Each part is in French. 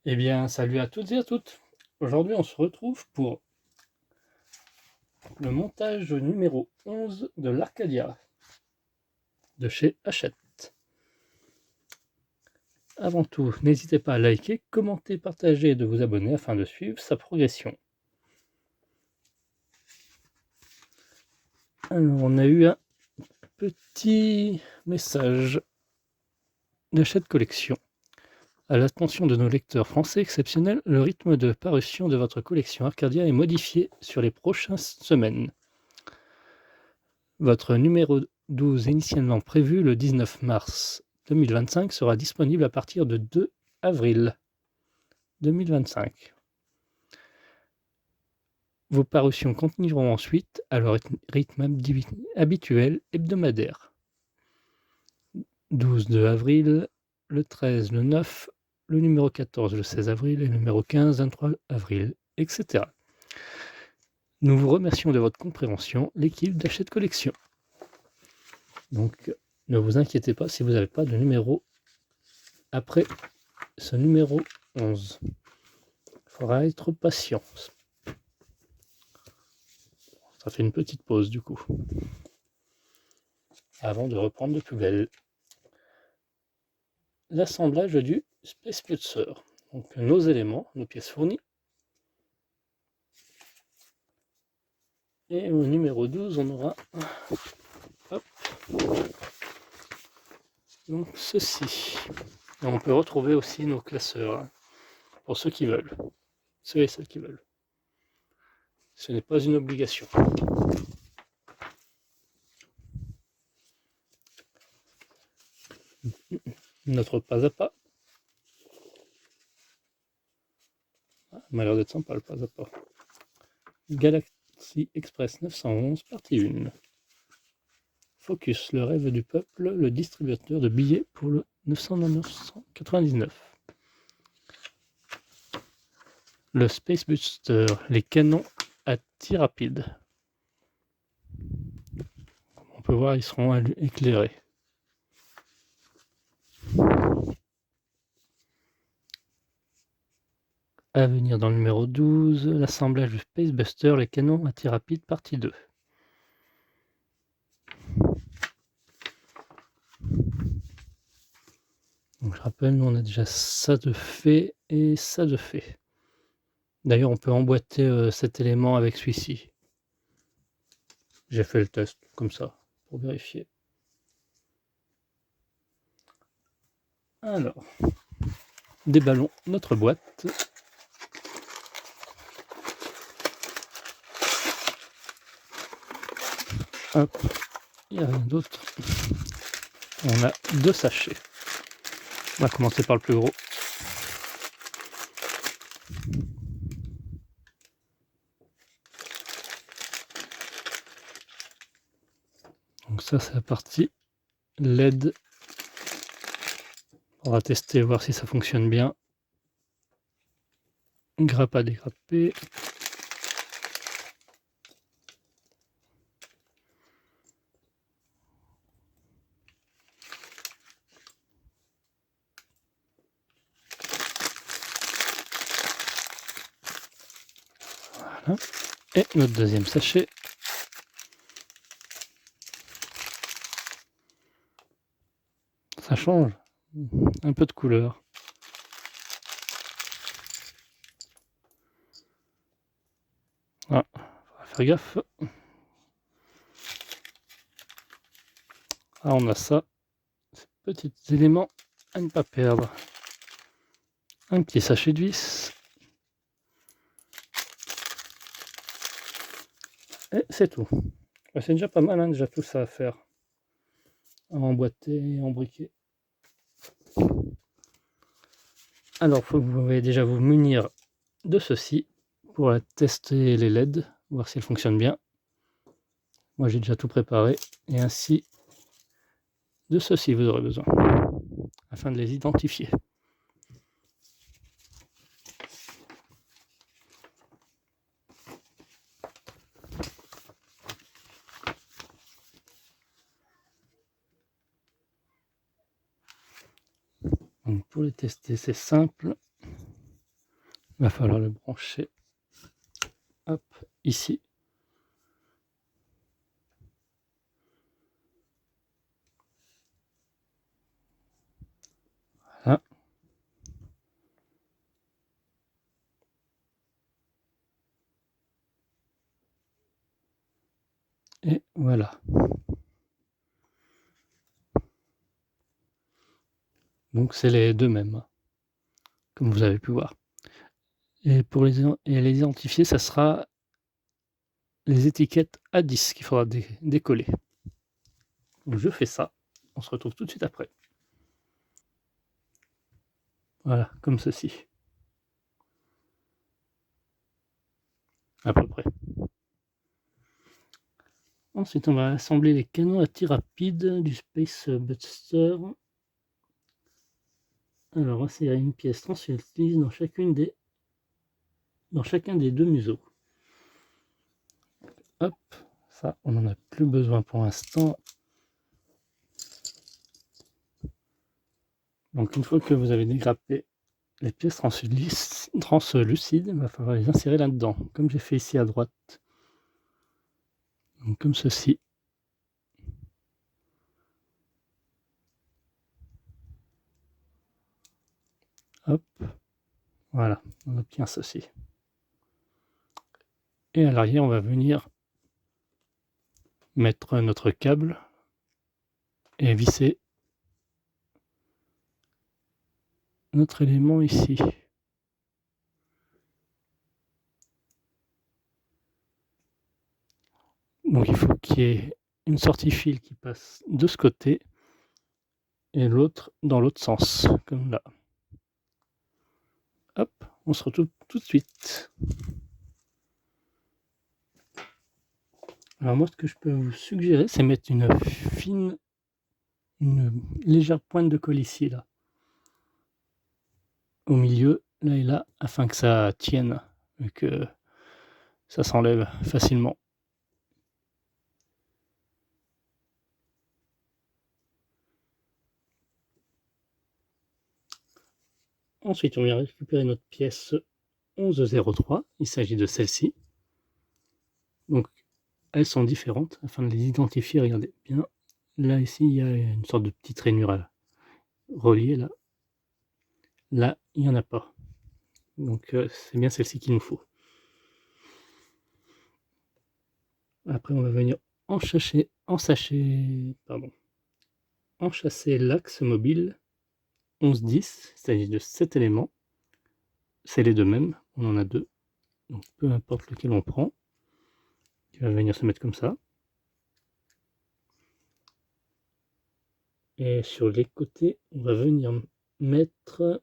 Eh bien, salut à toutes et à toutes. Aujourd'hui, on se retrouve pour le montage numéro 11 de l'Arcadia de chez Hachette. Avant tout, n'hésitez pas à liker, commenter, partager et de vous abonner afin de suivre sa progression. Alors, on a eu un petit message d'Hachette Collection. À l'attention de nos lecteurs français exceptionnels, le rythme de parution de votre collection Arcadia est modifié sur les prochaines semaines. Votre numéro 12, initialement prévu le 19 mars 2025, sera disponible à partir de 2 avril 2025. Vos parutions continueront ensuite à leur rythme habituel hebdomadaire. 12 de avril, le 13, le 9, le numéro 14, le 16 avril et le numéro 15, 23 avril, etc. Nous vous remercions de votre compréhension, l'équipe d'Hachette Collection. Donc, ne vous inquiétez pas si vous n'avez pas de numéro après ce numéro 11. Il faudra être patient. Ça fait une petite pause du coup, avant de reprendre de plus belle. L'assemblage du Space Pulsar. Donc nos éléments, nos pièces fournies. Et au numéro 12, on aura hop, donc ceci. Et on peut retrouver aussi nos classeurs, hein, pour ceux qui veulent. Ceux et celles qui veulent. Ce n'est pas une obligation. Notre pas à pas. Ah, m'a l'air d'être sympa le pas à pas. Galaxy Express 911, partie 1. Focus, le rêve du peuple, le distributeur de billets pour le 999. Le Space Booster, les canons à tir rapide. Comme on peut voir, ils seront éclairés. À venir dans le numéro 12, l'assemblage du Space Buster, les canons à tir rapide, partie 2. Donc, je rappelle, nous on a déjà ça de fait et ça de fait. D'ailleurs, on peut emboîter cet élément avec celui-ci. J'ai fait le test comme ça, pour vérifier. Alors, déballons notre boîte. Hop, il n'y a rien d'autre. On a 2 sachets. On va commencer par le plus gros. Donc ça, c'est la partie LED. On va tester, voir si ça fonctionne bien. Grappe à dégrapper. Voilà. Et notre deuxième sachet. Ça change. Un peu de couleur. Ah, faut faire gaffe. Ah, on a ça. Ces petits éléments à ne pas perdre. Un petit sachet de vis. Et c'est tout. C'est déjà pas mal, hein, déjà tout ça à faire. À emboîter, embriquer. Alors, vous pouvez déjà vous munir de ceci pour tester les LED, voir si elles fonctionnent bien. Moi, j'ai déjà tout préparé. Et ainsi, de ceci, vous aurez besoin, afin de les identifier. Donc, pour les tester, c'est simple. va falloir le brancher hop, ici. Voilà. Et voilà. Donc c'est les deux mêmes, comme vous avez pu voir. Et pour les identifier, ça sera les étiquettes A10 qu'il faudra décoller. Donc je fais ça, on se retrouve tout de suite après. Voilà, comme ceci. À peu près. Ensuite, on va assembler les canons à tir rapide du Space Buster. Alors, insérer une pièce translucide dans chacun des deux museaux. Hop, ça, on n'en a plus besoin pour l'instant. Donc, une fois que vous avez dégrappé les pièces translucides, il va falloir les insérer là-dedans, comme j'ai fait ici à droite. Donc, comme ceci. Hop, voilà, on obtient ceci. Et à l'arrière, on va venir mettre notre câble et visser notre élément ici. Donc il faut qu'il y ait une sortie fil qui passe de ce côté et l'autre dans l'autre sens, comme là. Hop, on se retrouve tout de suite. Alors moi, ce que je peux vous suggérer, c'est mettre une légère pointe de colle ici, là, au milieu, là et là, afin que ça tienne et que ça s'enlève facilement. Ensuite, on vient récupérer notre pièce 1103, il s'agit de celle-ci. Donc, elles sont différentes, afin de les identifier, regardez bien. Là, ici, il y a une sorte de petite rainure reliée, là. Là, il n'y en a pas. Donc, c'est bien celle-ci qu'il nous faut. Après, on va venir enchasser l'axe mobile 11-10, il s'agit de cet élément. C'est les deux mêmes, on en a deux. Donc, peu importe lequel on prend, il va venir se mettre comme ça. Et sur les côtés, on va venir mettre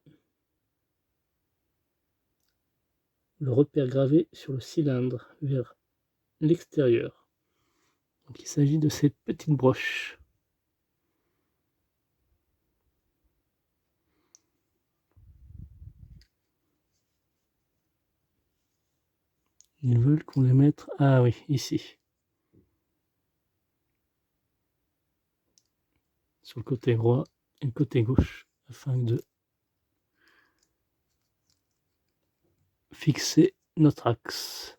le repère gravé sur le cylindre vers l'extérieur. Donc il s'agit de ces petites broches. Ils veulent qu'on les mette, ah oui, ici. Sur le côté droit et le côté gauche, afin de fixer notre axe.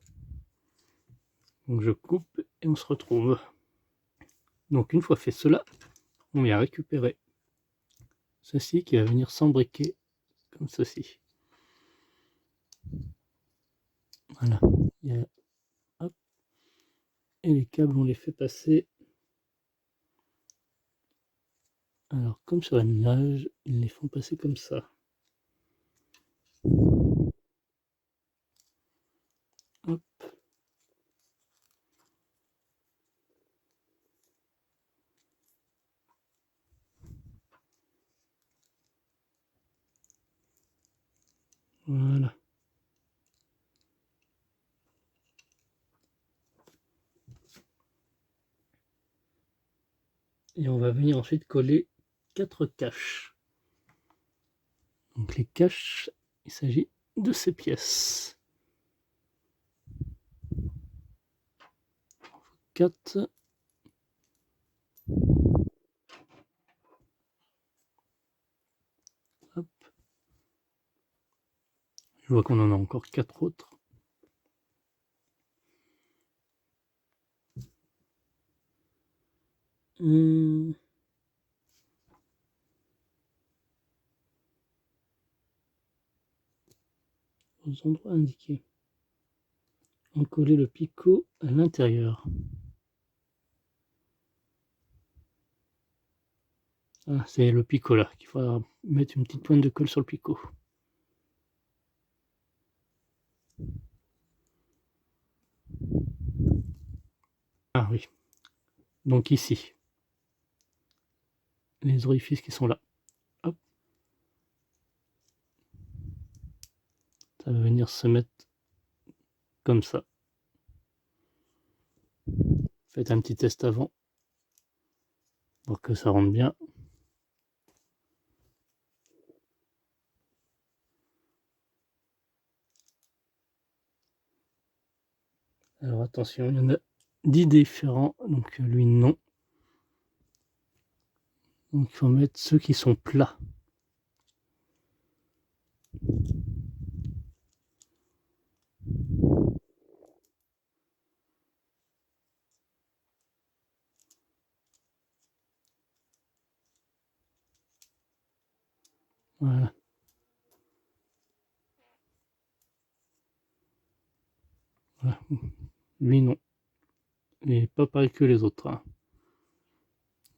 Donc je coupe et on se retrouve. Donc une fois fait cela, on vient récupérer ceci qui va venir s'embriquer comme ceci. Voilà. Hop. Et les câbles, on les fait passer. Alors comme sur un nuage, ils les font passer comme ça. Hop. Voilà. Et on va venir ensuite coller 4 caches. Donc les caches, il s'agit de ces pièces. 4. Hop. Je vois qu'on en a encore 4 autres. Aux endroits indiqués. On coller le picot à l'intérieur. Ah, c'est le picot là, qu'il faudra mettre une petite pointe de colle sur le picot. Ah oui. Donc ici. Les orifices qui sont là. Hop. Ça va venir se mettre comme ça. Faites un petit test avant pour que ça rentre bien. Alors attention, il y en a 10 différents, donc lui non. Donc il faut mettre ceux qui sont plats. Voilà. Voilà. Lui non. Il n'est pas pareil que les autres. Hein.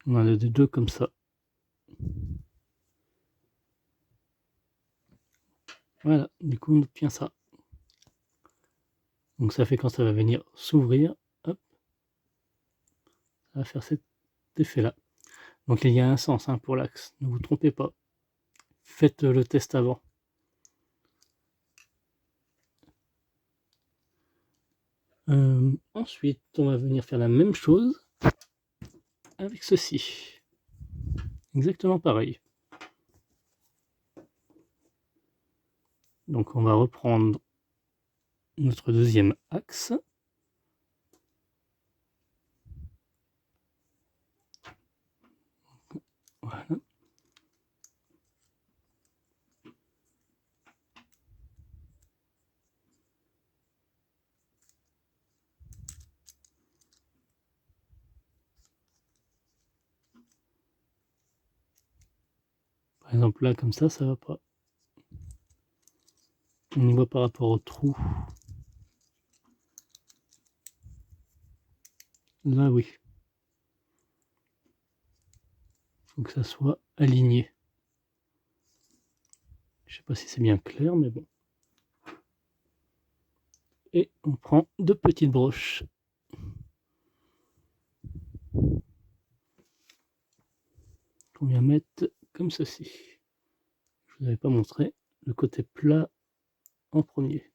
On en a des deux comme ça. Voilà, du coup on obtient ça. Donc ça fait quand ça va venir s'ouvrir, hop, ça va faire cet effet là. Donc il y a un sens hein, pour l'axe, ne vous trompez pas. Faites le test avant. Ensuite, on va venir faire la même chose avec ceci. Exactement pareil. Donc on va reprendre notre deuxième axe. Voilà. Par exemple là, comme ça va pas. On y voit par rapport au trou. Là, oui. Il faut que ça soit aligné. Je sais pas si c'est bien clair, mais bon. Et on prend 2 petites broches. Qu'on vient mettre comme ceci. Je vous avais pas montré le côté plat en premier.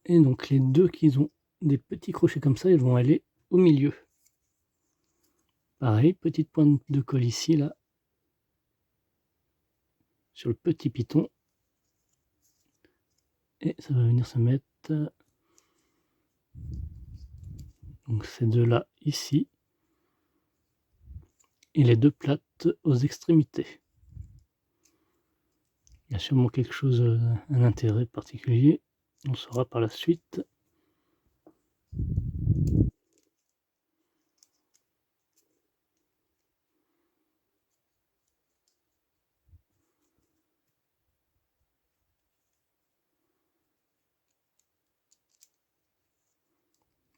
Et donc les deux qui ont des petits crochets comme ça, ils vont aller au milieu. Pareil, petite pointe de colle ici, là, sur le petit piton. Et ça va venir se mettre, donc ces deux-là ici. Et les deux plates aux extrémités. Il y a sûrement quelque chose, un intérêt particulier. On saura par la suite.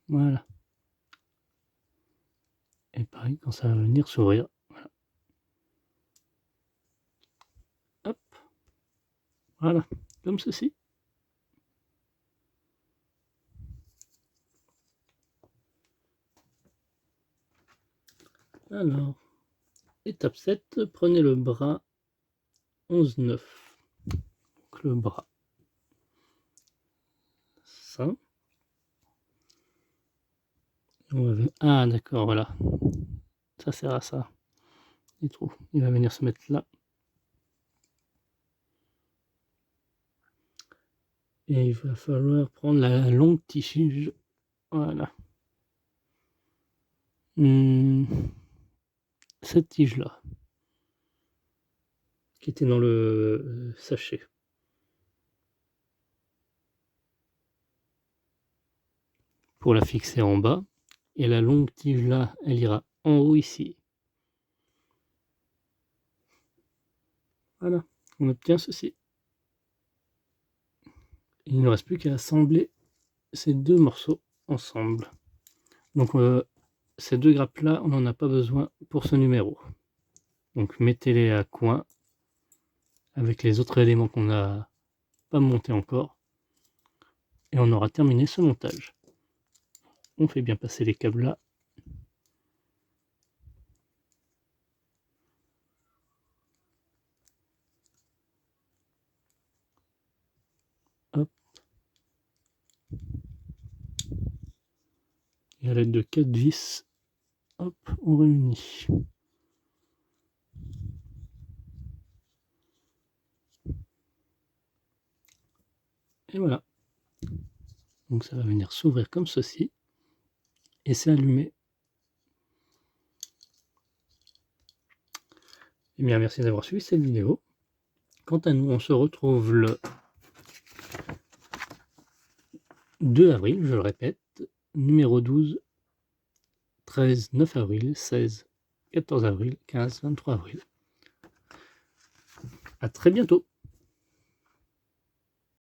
Voilà. Et pareil, quand ça va venir s'ouvrir. Voilà. Hop. Voilà. Comme ceci. Alors, étape 7, prenez le bras 11-9. Donc le bras. Ça. Ah d'accord, voilà. Ça sert à ça. Les trous. Il va venir se mettre là. Et il va falloir prendre la longue tige. Voilà. Cette tige-là, qui était dans le sachet. Pour la fixer en bas. Et la longue tige là, elle ira en haut ici. Voilà, on obtient ceci. Il ne reste plus qu'à assembler ces deux morceaux ensemble. Donc ces deux grappes là, on n'en a pas besoin pour ce numéro. Donc mettez-les à coin avec les autres éléments qu'on n'a pas montés encore. Et on aura terminé ce montage. On fait bien passer les câbles là. Hop. Et à l'aide de 4 vis, hop, on réunit. Et voilà. Donc ça va venir s'ouvrir comme ceci. Et c'est allumé. Eh bien, merci d'avoir suivi cette vidéo. Quant à nous, on se retrouve le 2 avril, je le répète, numéro 12, 13, 9 avril, 16, 14 avril, 15, 23 avril. À très bientôt.